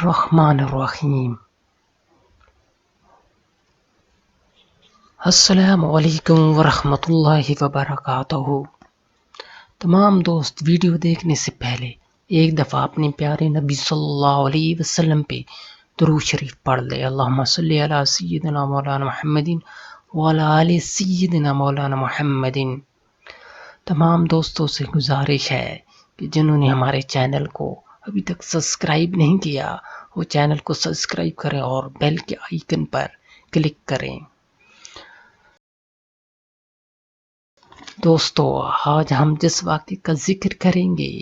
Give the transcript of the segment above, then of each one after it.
الرحمن الرحیم۔ السلام علیکم ورحمۃ اللہ وبرکاتہ۔ تمام دوست ویڈیو دیکھنے سے پہلے ایک دفعہ اپنے پیارے نبی صلی اللہ علیہ وسلم پہ درود شریف پڑھ لے۔ اللہم صلی علی سیدنا مولانا محمد وعلی آل سیدنا مولانا محمد۔ تمام دوستوں سے گزارش ہے کہ جنہوں نے ہمارے چینل کو ابھی تک سبسکرائب نہیں کیا وہ چینل کو سبسکرائب کریں اور بیل کے آئیکن پر کلک کریں۔ دوستو، آج ہم جس واقعے کا ذکر کریں گے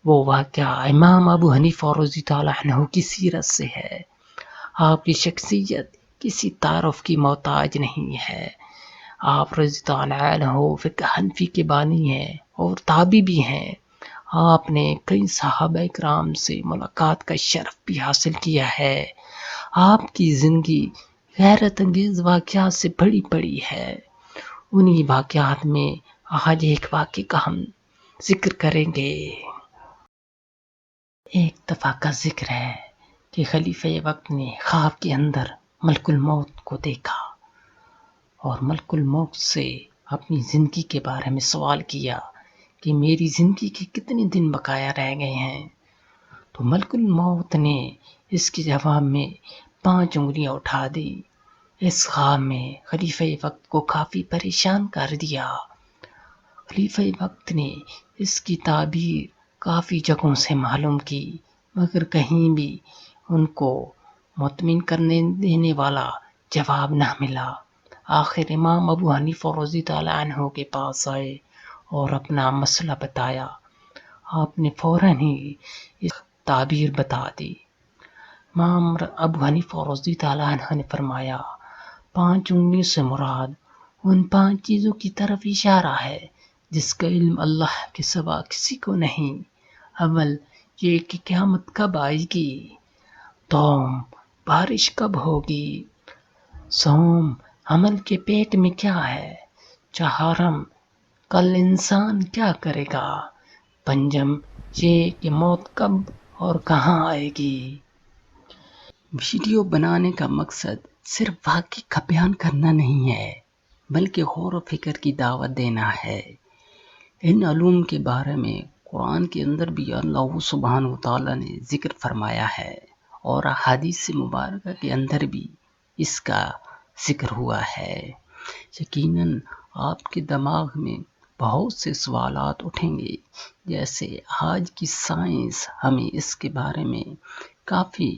وہ واقعہ امام ابو حنیفہ رضی اللہ عنہ کی سیرت سے ہے۔ آپ کی شخصیت کسی تعارف کی محتاج نہیں ہے۔ آپ رضی اللہ عنہ فقہ حنفی کے بانی ہیں اور تابعی بھی ہیں۔ آپ نے کئی صحابہ کرام سے ملاقات کا شرف بھی حاصل کیا ہے۔ آپ کی زندگی غیرت انگیز واقعات سے بھری پڑی ہے۔ انہی واقعات میں آج ایک واقعے کا ہم ذکر کریں گے۔ ایک دفعہ کا ذکر ہے کہ خلیفہ وقت نے خواب کے اندر ملک الموت کو دیکھا اور ملک الموت سے اپنی زندگی کے بارے میں سوال کیا کہ میری زندگی کے کتنے دن بقایا رہ گئے ہیں۔ تو ملک الموت نے اس کے جواب میں 5 انگلیاں اٹھا دی۔ اس خواب میں خلیفہ وقت کو کافی پریشان کر دیا۔ خلیفہ وقت نے اس کی تعبیر کافی جگہوں سے معلوم کی مگر کہیں بھی ان کو مطمئن کرنے دینے والا جواب نہ ملا۔ آخر امام ابو حنیفہ رضی اللہ عنہ کے پاس آئے اور اپنا مسئلہ بتایا۔ آپ نے فوراً ہی اس تعبیر بتا دی۔ امام ابو حنیفہ رضی اللہ عنہ نے فرمایا 5 انگلیوں سے مراد ان 5 چیزوں کی طرف اشارہ ہے جس کا علم اللہ کے سوا کسی کو نہیں۔ اول یہ کہ قیامت کب آئے گی، دوم بارش کب ہوگی، سوم عمل کے پیٹ میں کیا ہے، چہارم کل انسان کیا کرے گا، پنجم یہ کہ موت کب اور کہاں آئے گی۔ ویڈیو بنانے کا مقصد صرف واقعے کا بیان کرنا نہیں ہے بلکہ غور و فکر کی دعوت دینا ہے۔ ان علوم کے بارے میں قرآن کے اندر بھی اللہ سبحانہ وتعالی نے ذکر فرمایا ہے اور احادیث مبارکہ کے اندر بھی اس کا ذکر ہوا ہے۔ یقیناً آپ کے دماغ میں بہت سے سوالات اٹھیں گے، جیسے آج کی سائنس ہمیں اس کے بارے میں کافی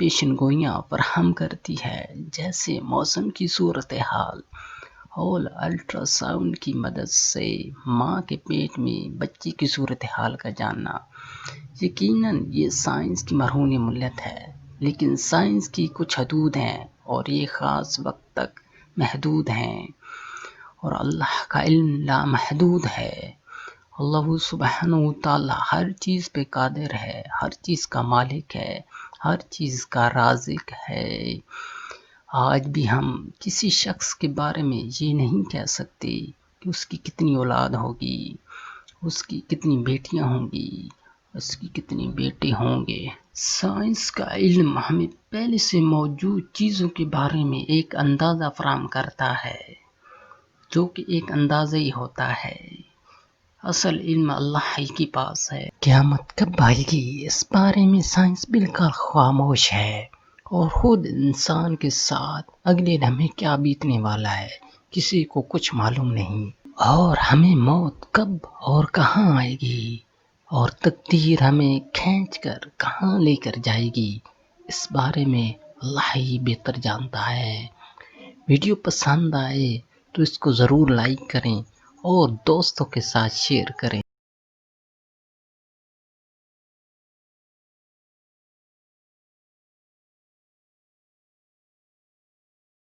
پیشن گوئیاں فراہم کرتی ہے، جیسے موسم کی صورتحال اور الٹرا ساؤنڈ کی مدد سے ماں کے پیٹ میں بچے کی صورتحال کا جاننا۔ یقیناً یہ سائنس کی مرہون ملت ہے، لیکن سائنس کی کچھ حدود ہیں اور یہ خاص وقت تک محدود ہیں اور اللہ کا علم لامحدود ہے۔ اللہ سبحانہ وتعالی ہر چیز پہ قادر ہے، ہر چیز کا مالک ہے، ہر چیز کا رازق ہے۔ آج بھی ہم کسی شخص کے بارے میں یہ نہیں کہہ سکتے کہ اس کی کتنی اولاد ہوگی، اس کی کتنی بیٹیاں ہوں گی، اس کی کتنے بیٹے ہوں گے۔ سائنس کا علم ہمیں پہلے سے موجود چیزوں کے بارے میں ایک اندازہ فراہم کرتا ہے، جو کہ ایک اندازہ ہی ہوتا ہے۔ اصل علم اللہ ہی کے پاس ہے۔ قیامت کب آئے گی اس بارے میں سائنس بالکل خاموش ہے اور خود انسان کے ساتھ اگلے لمحے کیا بیتنے والا ہے کسی کو کچھ معلوم نہیں، اور ہمیں موت کب اور کہاں آئے گی اور تقدیر ہمیں کھینچ کر کہاں لے کر جائے گی اس بارے میں اللہ ہی بہتر جانتا ہے۔ ویڈیو پسند آئے تو اس کو ضرور لائک کریں اور دوستوں کے ساتھ شیئر کریں۔